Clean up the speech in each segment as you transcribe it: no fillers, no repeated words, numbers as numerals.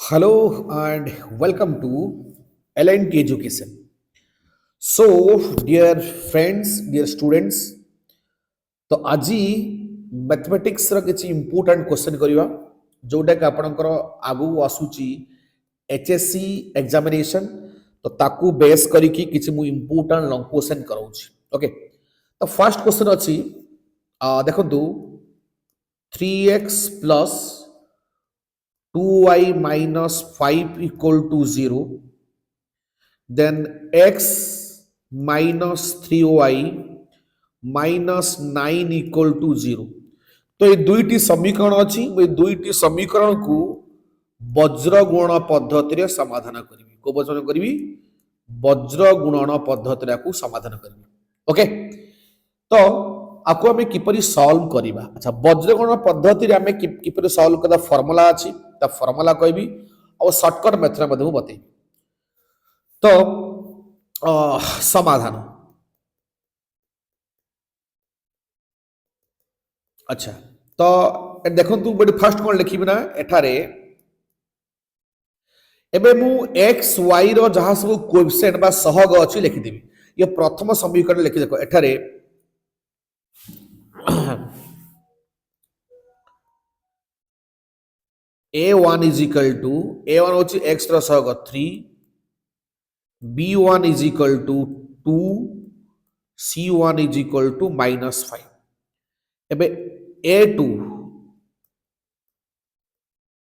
Hello and welcome to L&T Education. So, dear friends, dear students, तो आज mathematics रो किछि important question करिवा जोटा कि आपनकर आगु आसुची एचएससी एग्जामिनेशन तो ताकू बेस करिकी किछि मु इंपोर्टेंट लॉन्ग क्वेश्चन कराउची ओके तो फर्स्ट क्वेश्चन अछि देखंतु 3x plus 2y minus 5 equal to 0, then x minus 3y minus 9 equal to 0. तो ये दुईटी समीकरण अच्छी ये दुईटी समीकरण को वज्र गुणन पद्धति रे समाधान करिवि को वचन करिवि वज्र गुणन पद्धति को समाधान करिवि ओके तो आपको आम किपरि सॉल्व करिबा अच्छा वज्र गुणन पद्धति रे आमे किपरि सॉल्व करदा फार्मूला अछि ता फार्मूला कहबी और शॉर्टकट मेथड मध्ये बतै तो समाधान अच्छा तो देखंतु बडी फर्स्ट कोन लिखिबि ना एठारे एबे मु x y रो जहां सब कोएफिशिएंट बा सहग अछि लिखि देबी ये प्रथम समीकरण लिखि देखो एठारे a1 is equal to a1 होछि x row सहग 3 b1 is equal to 2 c1 is equal to -5 एबे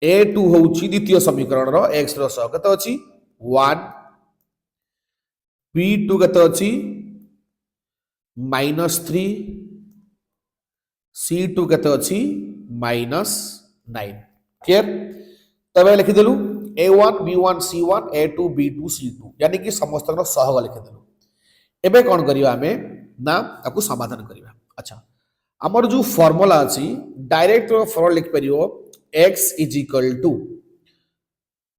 a2 होउछि द्वितीय समीकरण रो x रो सहग कते अछि 1 b2 कते अछि -3 c2 कते अछि -9 क्लियर तबे लिखि देलु a1 b1 c1 a2 b2 c2 यानी कि समस्त सहग लिखि देलु एबे कोन करिवा हमें ना ताकू समाधान करिवा अच्छा हमर जो फार्मूला अछि डायरेक्ट फॉर्मूला लिख परियो x is equal to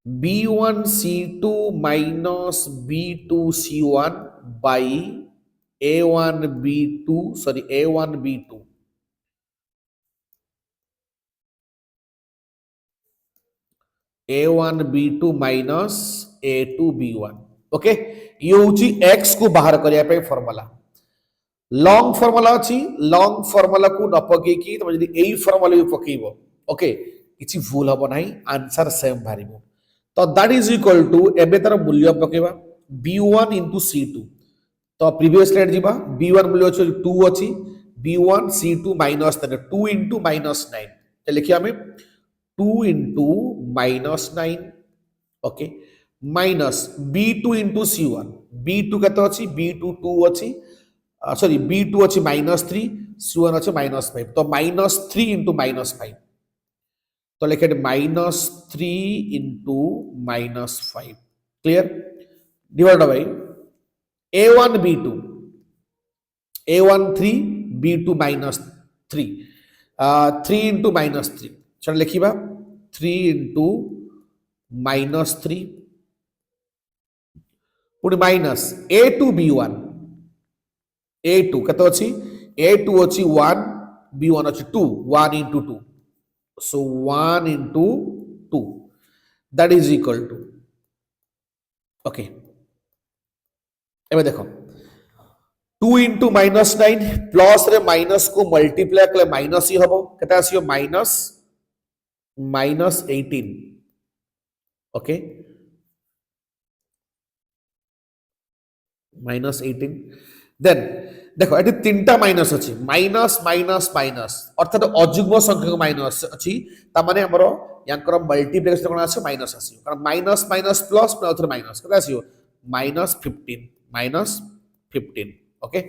b1 c2 minus b2 c1 by a1 b2 sorry a1 b2 a1 b2 minus a2 b1 okay ये होची x को बाहर करिया पे फार्मूला लॉन्ग फार्मूला अछि लॉन्ग फार्मूला को न पके की त जदी एई फार्मूला भी पकेइबो ओके किछि भूल हबो नाही आंसर सेम भारिबो तो दैट इज इक्वल टू एबे तार मूल्य पकेबा b1 c2 तो प्रीवियस स्लाइड जीबा b1 मूल्य अछि 2 अछि b1 c2 माइनस 2 -9 तो लिखिया हमें 2 -9 okay minus b2 c1 b2 कते अछि b2 2 अछि सॉरी b2 अछि -3 c1 अछि -5 तो -3 -5 तो लिखे -3 -5 clear divide by a1 b2 a1 3 b2 -3 3 -3 चल लिखिबा 3 -3 पुणी माइनस a2 b1 a2 कतो अछि a2 अछि 1 b1 अछि 2 1 2 so 1 2 that is equal to okay एबे देखो 2 -9 प्लस रे माइनस को मल्टीप्लाई कले माइनस ही हबो केता आसीयो -18 ओके -18 देन देखो एटी तीनटा माइनस अछि माइनस माइनस माइनस अर्थात अजुग्म संख्या माइनस अछि ता माने हमरो यांकर मल्टीप्लिकेशन कोन आसे माइनस आसी कारण माइनस माइनस प्लस प्लस अथर माइनस केता आसीयो -15 okay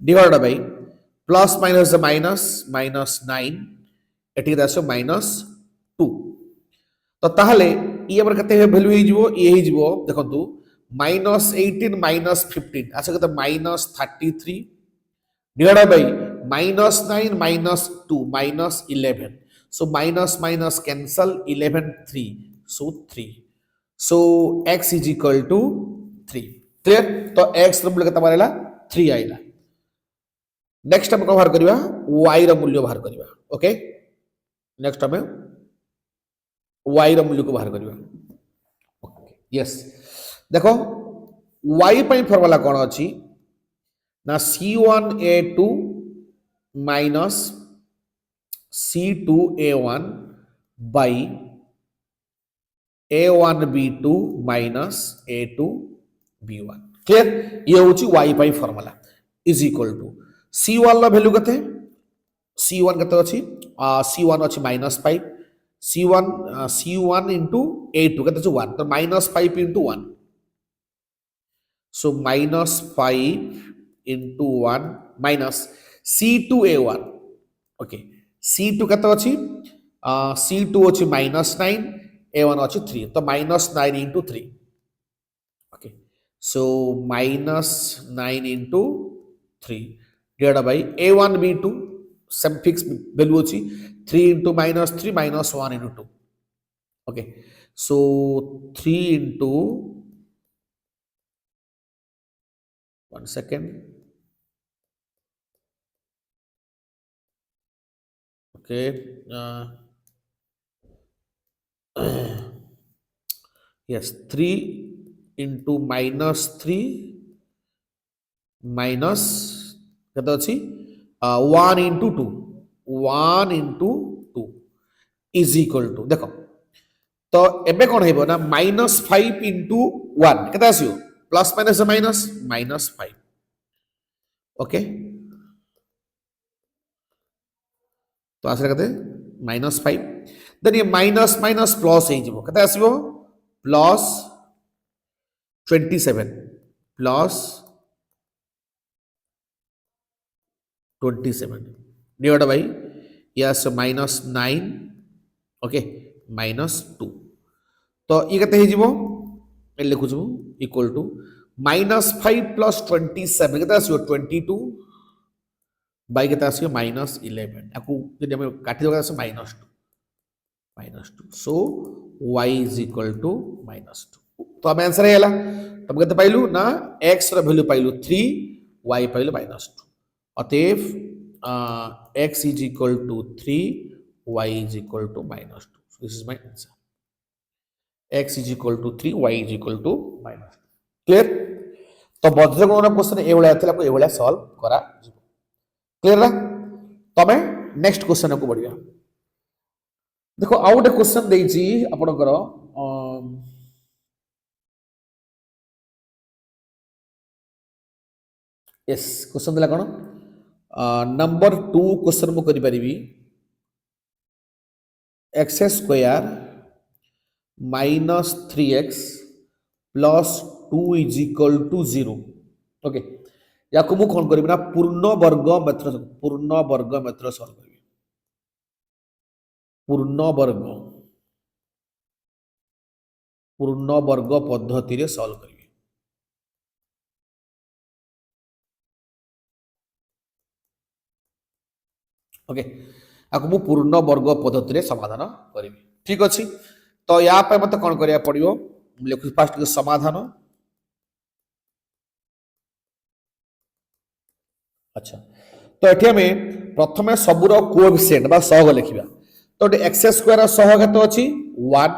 divide by plus minus -9 एटी केता आसीयो -2 तो ताहले ई हमर कते वैल्यू हे जिवो ए हे जिवो देखंतु -18 -15 अच्छा कहते -33 divide by -9 -2 -11 so minus minus cancel 11 3 so 3 so x is equal to 3 clear तो x रो मूल्य केता बारेला 3 आइला नेक्स्ट हम बाहर करिवा y रो मूल्य बाहर करिवा ओके नेक्स्ट हमें y ର मूल्य को बाहर करवा यस देखो y ପାଇଁ फॉर्मूला कौन अछि ना c1a2 minus c2a1 by a1b2 minus a2b1 clear ये होची y ପାଇଁ formula is equal to c1 ला वैल्यू कते c1 कते अछि c1 अछि -5 c1 into a2 कते अछि 1 तो -5 into 1 so -5 into 1 minus c2a1 okay c2 कते अछि c2 अछि -9 a1 अछि 3 तो -9 into 3 okay so -9 into 3 divided by a1 b2 some fixed value अछि 3 into -3 -1 into 2 okay so 3 into 1 second okay yes 3 into -3 minus कते अछि 1 into 2 1 into 2 is equal to देखो तो एबे कोन हेबो ना -5 into 1 कते आसियो प्लस माइनस माइनस -5 ओके तो आसरे कते -5 देन ये माइनस माइनस प्लस हे जिवो कते आसियो plus 27 plus 27 divided by yes -9 okay -2 तो ये कते हे जिवो ए लिखु छु इक्वल टू -5 प्लस 27 कते आसियो 22 बाई केते आसियो -11 याकू जदि हम काटी दगा आसे -2 सो y इज इक्वल टू -2 तो हम आंसर हेला तब केते पाइलु ना x र वैल्यू पाइलु 3 y पाइलु -2 अतएव x is equal to 3 y is equal to -2 this is my answer x is equal to 3 y is equal to -2 clear तो वज्रगणन क्वेश्चन ए भलिया थिला को ए भलिया सॉल्व करा जिवो क्लियर ना तबे नेक्स्ट क्वेश्चन को बढ़िया देखो आउ गोटे क्वेश्चन देइची आपनकर यस क्वेश्चन दिला कोन नंबर 2 क्वेश्चन मु करि परिबी x square minus 3x plus 2 is equal to 0 okay या को मु कोन करबी ना पूर्ण वर्ग मेथड सॉल्व करबी पूर्ण वर्ग पद्धति रे सॉल्व करबी ओके आको मु पूर्ण वर्ग पद्धति रे समाधान करबी ठीक अछि तो या पे मते कोन करिया पड़ियो लिखु फास्ट समाधान अच्छा तो एठी हमें प्रथमे सबुर कोएफिशिएंट बा सहग लिखिबा तो x स्क्वायर सहग कत अछि 1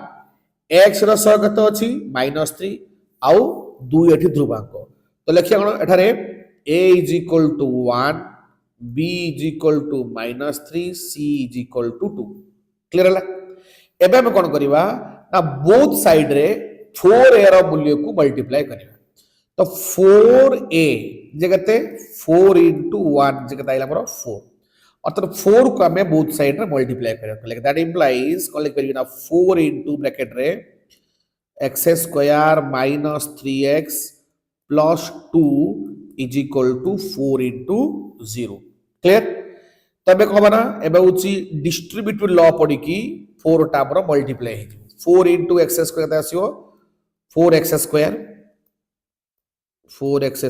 x र सहग कत अछि -3 आउ 2 एठी ध्रुवांक तो लिखिया कोन एठारे a is equal to 1 b is equal to -3 c is equal to 2 clear हला एबे हम कोन करिवा ना बोथ साइड रे 4a र मूल्य को मल्टीप्लाई करिवा तो 4a जगते 4 into 1 जगत आइला हमर 4 अर्थात 4 को हमें बोथ साइड रे मल्टीप्लाई करिया लाइक दैट इंप्लाइज कोन लिख परिबा ना 4 into ब्रैकेट रे x square minus 3x plus 2 is equal to 4 into 0 clear तबे कहबा ना एबे उची डिस्ट्रीब्यूटिव लॉ पड़ी की 4 टा हमर मल्टीप्लाई हे 4 into x स्क्वायर आसियो 4x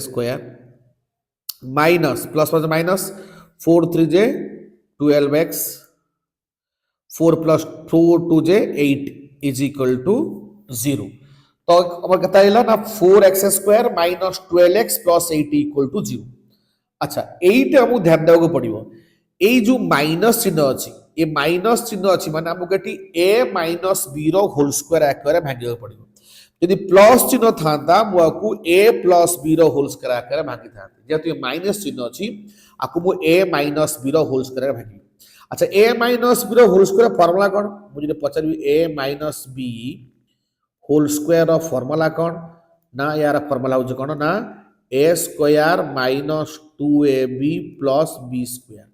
square minus plus plus minus 4 3 जे 12x 4 प्लस 4 2 जे 8 इज इक्वल टू 0 तो हमर कता आइला ना 4x square minus 12x plus 8 equal to 0 अच्छा 8 हमु ध्यान देबो पड़िबो এই जो माइनस चिन्ह अच्छी ये माइनस चिन्ह अच्छी माने आमको एटी a माइनस b रो होल स्क्वायर आकार भांगे पड़ो यदि प्लस चिन्ह था मुझे a प्लस b रो होल स्क्वायर आकार भांगी था जेहेतु ये माइनस चिन्ह अच्छी आपको मु a माइनस b रो होल स्क्वायर भांगी अच्छा a माइनस b रो होल स्क्वायर फॉर्मूला कौन मुझे पचारि a minus b whole square formula कौन ना यार फॉर्मूला हो कौन ना a square minus 2ab plus b square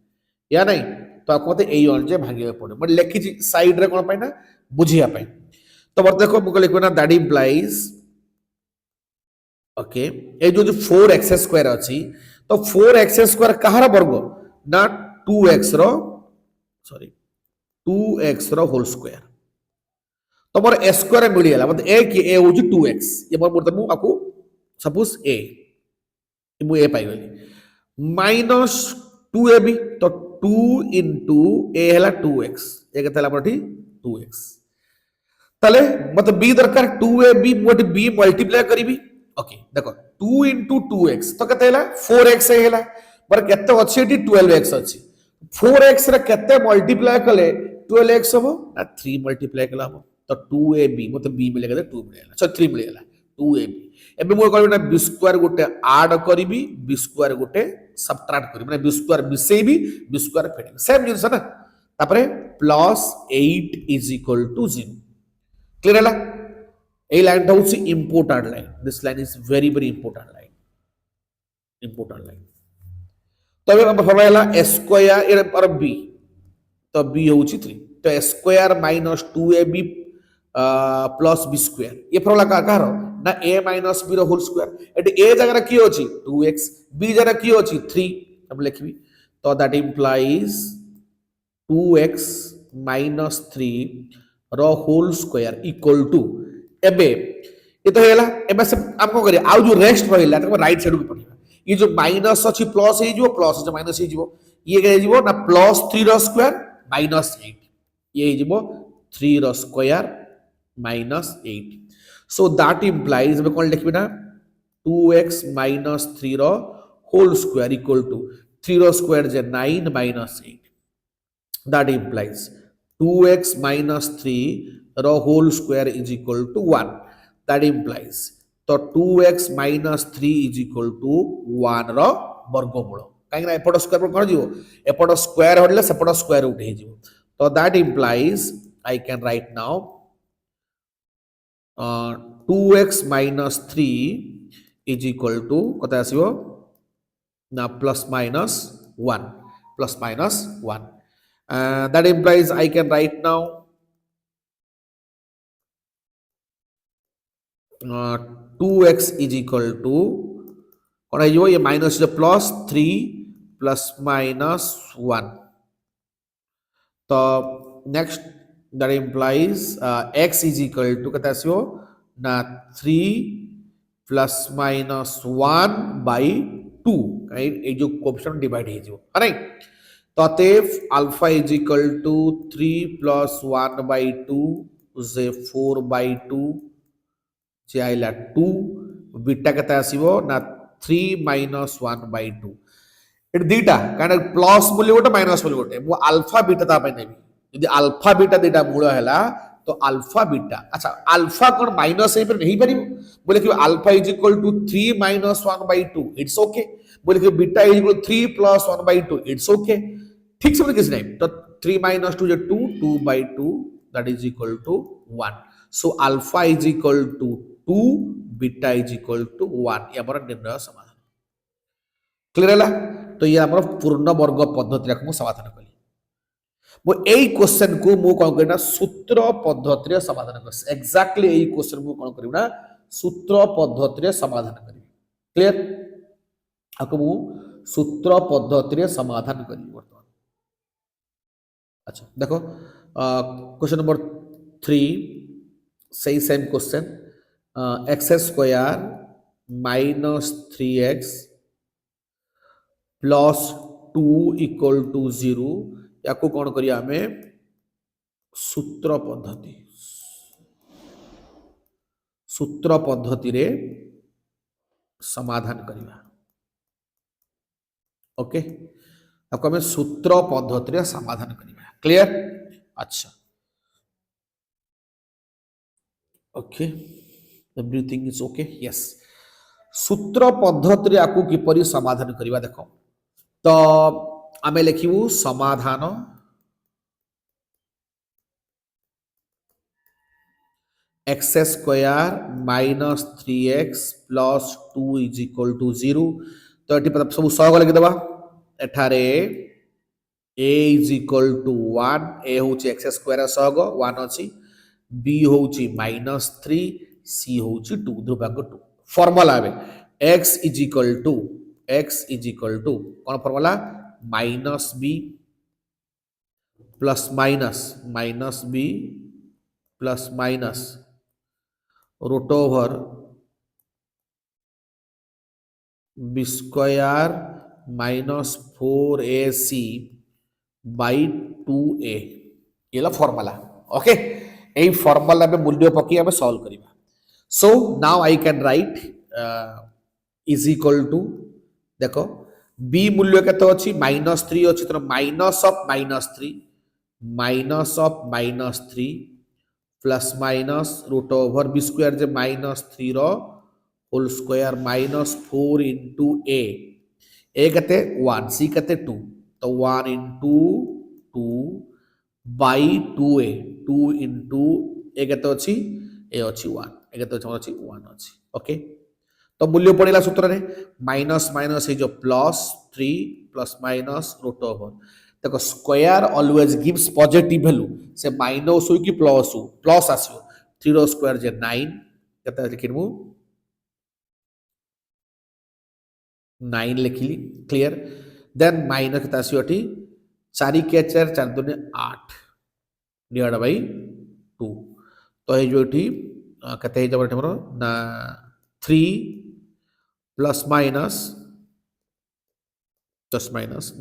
या नहीं तो आपको मत यही अनुसार भांगे पड़े मैं लिखी साइड रे कौन ना बुझापी तो बर्त देखो मुझे लिख ना दैट इम्प्लाइज ओके ये जो 4x स्क्वायर अच्छी तो 4x स्क्वायर कहार वर्ग ना 2x रो सॉरी 2x रो होल स्क्वायर तो मोर ए स्क्वायर मिलगला मतलब ए कि ए हूँ 2x ये मोर मुझे आपको सपोज ए मुझे ए पाइगली माइनस 2ab तो 2 इंटू ए है 2x ये के 2x ताले मतलब b दरकार 2ab मोटे b मल्टीप्लाई करी ओके देखो 2 इंटू 2x तो केते हैला 4x हैला पर केते अछि एटी 12x अछि 4x रे केते मल्टीप्लाई कले 12x हो ना 3 मल्टीप्लाई कला हो तो 2ab मतलब b मिलेगा 2 मिलेगा सो 3 मिलेगा 2ab एबे मो कहबी ना b स्क्वायर गोटे ऐड करिवि b स्क्वायर गोटे सबट्रैक्ट करी माने b स्क्वायर मिसेबी b स्क्वायर फेडि सेम जिंस ना तापरे plus 8 is equal to 0 clear है ए लाइन हूँ important line this line is very very important line तो अब फॉर्मूला ए स्क्वायर और बी तो बी हूँ 3 तो a square minus 2ab plus b square ये फॉर्मूला कहार ना a minus B whole square eighty ए जगह किए अच्छी 2x बी जगह किए अच्छी 3 अब लिखी तो दैट इम्प्लाइज 2x माइनस 3 रो होल स्क्वायर इक्वल टू एबे ये तो हैला एबे से हम को करिया आ जो रेस्ट रहिला त राइट साइड को पठिबा ये जो माइनस अछि प्लस हे जो प्लस जो माइनस हे जो ये के जीवो ना प्लस 3 रो स्क्वायर माइनस 8 ये हे जीवो 3 रो square minus 8 so that implies एबे कोन लिखबी ना 2x माइनस 3 रो होल स्क्वायर इक्वल टू 3 रो स्क्वायर जे 9 minus 8 that implies 2x minus 3 रो whole square is equal to 1 that implies तो 2x minus 3 is equal to 1 रो वर्गमूल कहीं ना एपट स्क्वायर पर कौन जीवो एपट स्क्वायर होले सेपट स्क्वायर उठे जीवो तो that implies I can write now 2x minus 3 is equal to कत आसीबो ना plus minus 1 that implies I can write now 2x is equal to कौन है ये माइनस प्लस 3 प्लस माइनस 1 तो next that implies x is equal to कहता है ना 3 plus minus 1 by 2 ये जो कोएफिशिएंट डिवाइड है जो है नहीं तो अतएव alpha is equal to 3 plus 1 by 2 जे 4 बाई 2 जे आइला 2 बीटा केते आसीबो ना 3 माइनस 1 बाई 2 एट दीटा काना प्लस मूल्य गोटे माइनस मूल्य गोटे मु अल्फा बीटा ता नेबी यदि अल्फा बीटा दीटा मूल हैला तो अल्फा बीटा अच्छा अल्फा कौन माइनस नहीं पार बोले कि alpha is equal to 3 minus 1 by 2 it's okay बोले कि beta is equal 3 plus 1 by 2 it's okay ठीक से किसी नहीं तो 3 माइनस 2 जो 2 by 2 that is equal to 1 so alpha is equal to 2 beta is equal to 1 ये हमारा निर्णय समाधान क्लियर है तो ये हमारा पूर्ण वर्ग पद्धति को समाधान कली मो एई क्वेश्चन को मु कोन करना सूत्र पद्धति रे समाधान कर एग्जैक्टली एई क्वेश्चन मु कोन करबना सूत्र पद्धति रे समाधान करी क्लियर आको मु सूत्र पद्धति रे समाधान करी वर्तमान अच्छा देखो क्वेश्चन नंबर 3 सही same question x square minus 3x plus 2 equal to 0 या को कौन करिया हमें सूत्र पद्धति रे समाधान करिया ओके आपको हमें सूत्र पद्धति समाधान करवा क्लियर अच्छा okay everything is okay yes सूत्र पद्धति आपको किपरि समाधान करवा देख तो आमे लिखिबू समाधान x square minus 3x plus 2 is equal to 0 तो ये सब सहग लिखिदेवा एठारे a is equal to 1 a हूँ एक्स स्क्वायर सहग 1 अच्छी b हूँ माइनस 3 c हूँ 2 ध्रुवांक 2 formula x is equal to कौन formula minus b plus minus b plus minus root over b square minus 4ac by 2a ये formula okay यही formula में मूल्य पकई आम सॉल्व करवा so now I can write is equal to देख b मूल्य केते अच्छी माइनस 3 अच्छी तो minus of minus 3 plus minus root over b square जे माइनस 3 रो whole square minus 4 into a कते 1 सी कते 2 तो 1 into 2 by 2a 2 into a कते अच्छी ए अच्छी 1 ए कते अच्छी 1 अच्छी ओके तो मूल्य पड़ेगा सूत्र रे माइनस माइनस जो plus 3 plus minus root over देखो square always gives positive value से माइनस हो कि प्लस आसियो 3 रो स्क्वायर जे 9 केते लिखिमु 9 लिखिली क्लियर देन माइनस केते आसियो एठी 4 के 4 4 दूने 8 डिवाइड बाय 2 तो ये जो एठी केते हे जबर हमरो ना 3 प्लस माइनस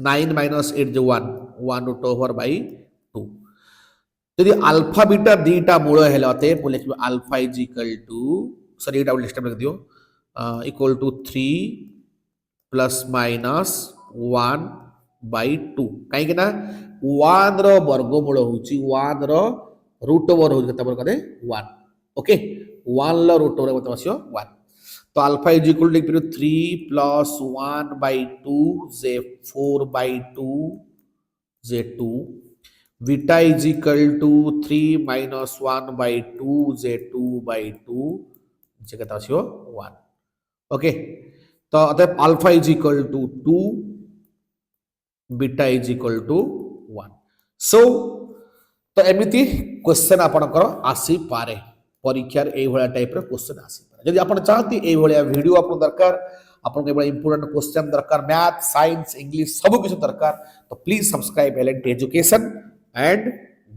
9 माइनस 8 जो 1 रूट ओवर बाई 2 यदि अल्फा बीटा दीटा मूल हेलाते बोले कि alpha is equal to sorry एटा लिस्ट में लिख दियो equal to 3 plus minus 1 by 2 कहीं ना 1 रो वर्गमूल होची 1 रो रूट ओवर होची केते बर कदे 1 ओके 1 लो रूट ओवर मत आसियो 1 तो alpha is equal to 3 plus 1 by 2 जे 4 बाई 2 जे 2 beta is equal to 3 minus 1 by 2 जे 2 बाई 2 जे कता आसियो 1 ओके तो अतः alpha is equal to 2 beta is equal to 1 so तो एमिति क्वेश्चन आपनकर आसी पारे परीक्षा ए भलिया टाइप रो क्वेश्चन आसी पारे यदि आपण चाहती ए भलिया वीडियो आपन दरकार आपन के इंपोर्टेंट क्वेश्चन दरकार मैथ साइंस इंग्लिश सब कुछ दरकार तो please subscribe LNT education and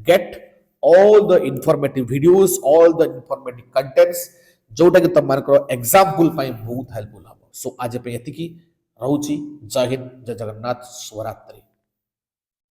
get all the informative videos all the informative contents जोटा कि तुम मानकर एग्जाम्पल पाई बहुत हेल्पफुल हम सो आज पे एतिकी रहउची जय हिंद जय जगन्नाथ शिवरात्रि।